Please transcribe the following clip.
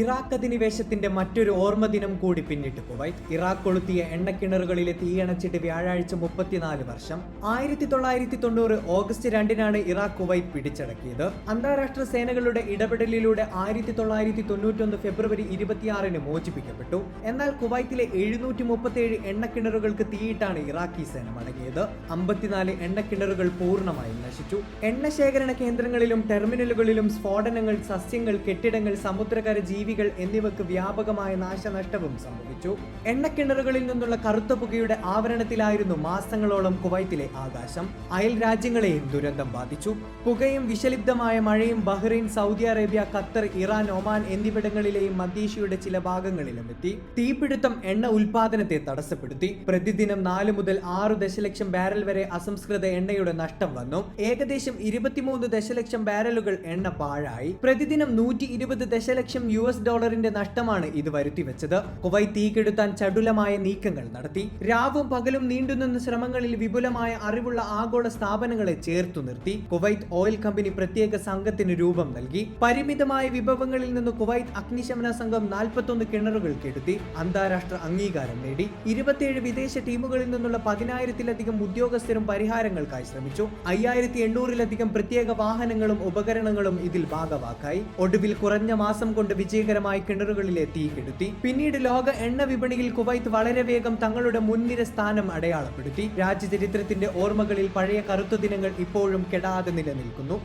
Iraq അധിനിവേശത്തിന്റെ മറ്റൊരു ഓർമ്മ ദിനം കൂടി പിന്നിട്ട് കുവൈറ്റ്. ഇറാഖ് കൊളുത്തിയ എണ്ണക്കിണറുകളിലെ തീയണച്ചിട്ട് വ്യാഴാഴ്ച 34 വർഷം. 1990 ഓഗസ്റ്റ് 2-നാണ് ഇറാഖ് കുവൈറ്റ് പിടിച്ചടക്കിയത്. അന്താരാഷ്ട്ര സേനകളുടെ ഇടപെടലിലൂടെ 1991 ഫെബ്രുവരി 26-ന് മോചിപ്പിക്കപ്പെട്ടു. എന്നാൽ കുവൈറ്റിലെ 737 എണ്ണക്കിണറുകൾക്ക് തീയിട്ടാണ് ഇറാഖി സേന മടങ്ങിയത്. 54 എണ്ണക്കിണറുകൾ പൂർണ്ണമായും നശിച്ചു. എണ്ണ ശേഖരണ കേന്ദ്രങ്ങളിലും ടെർമിനലുകളിലും സ്ഫോടനങ്ങൾ, സസ്യങ്ങൾ, കെട്ടിടങ്ങൾ, സമുദ്രകര ജീവികൾ എന്നിവക്ക് വ്യാപകമായ നാശനഷ്ടവും സംഭവിച്ചു. എണ്ണക്കിണറുകളിൽ നിന്നുള്ള കറുത്ത പുകയുടെ ആവരണത്തിലായിരുന്നു മാസങ്ങളോളം കുവൈത്തിലെ ആകാശം. അയൽ രാജ്യങ്ങളെയും ദുരന്തം ബാധിച്ചു. പുകയും വിഷലിപ്തമായ മഴയും Bahrain, Saudi Arabia, Qatar, Iran, Oman എന്നിവിടങ്ങളിലെയും മധ്യേഷ്യയുടെ ചില ഭാഗങ്ങളിലും എത്തി. തീപിടുത്തം എണ്ണ ഉൽപാദനത്തെ തടസ്സപ്പെടുത്തി. പ്രതിദിനം 4 മുതൽ 6 ദശലക്ഷം ബാരൽ വരെ അസംസ്കൃത എണ്ണയുടെ നഷ്ടം വന്നു. ഏകദേശം 23 ദശലക്ഷം ബാരലുകൾ എണ്ണ പാഴായി. പ്രതിദിനം 120 ദശലക്ഷം $ന്റെ നഷ്ടമാണ് ഇത് വരുത്തിവെച്ചത്. കുവൈറ്റ് തീകെടുത്താൻ ചടുലമായ നീക്കങ്ങൾ നടത്തി. രാവും പകലും നീണ്ടുനിന്ന ശ്രമങ്ങളിൽ വിപുലമായ അറിവുള്ള ആഗോള സ്ഥാപനങ്ങളെ ചേർത്തു നിർത്തി. കുവൈറ്റ് ഓയിൽ കമ്പനി പ്രത്യേക സംഘത്തിന് രൂപം നൽകി. പരിമിതമായ വിഭവങ്ങളിൽ നിന്ന് കുവൈറ്റ് അഗ്നിശമന സംഘം 41 കിണറുകൾ കെടുത്തി അന്താരാഷ്ട്ര അംഗീകാരം നേടി. 27 വിദേശ ടീമുകളിൽ നിന്നുള്ള 10,000-ലധികം ഉദ്യോഗസ്ഥരും പരിഹാരങ്ങൾക്കായി ശ്രമിച്ചു. 5,800-ലധികം പ്രത്യേക വാഹനങ്ങളും ഉപകരണങ്ങളും ഇതിൽ ഭാഗവാക്കായി. ഒടുവിൽ കുറഞ്ഞ മാസം കൊണ്ട് വിജയകരമായി കിണറുകളിലെ തീ കെടുത്തി. പിന്നീട് ലോക എണ്ണ വിപണിയിൽ കുവൈറ്റ് വളരെ വേഗം തങ്ങളുടെ മുൻനിര സ്ഥാനം അടയാളപ്പെടുത്തി. രാജ്യചരിത്രത്തിന്റെ ഓർമ്മകളിൽ പഴയ കറുത്ത ദിനങ്ങൾ ഇപ്പോഴും കെടാതെ നിലനിൽക്കുന്നു.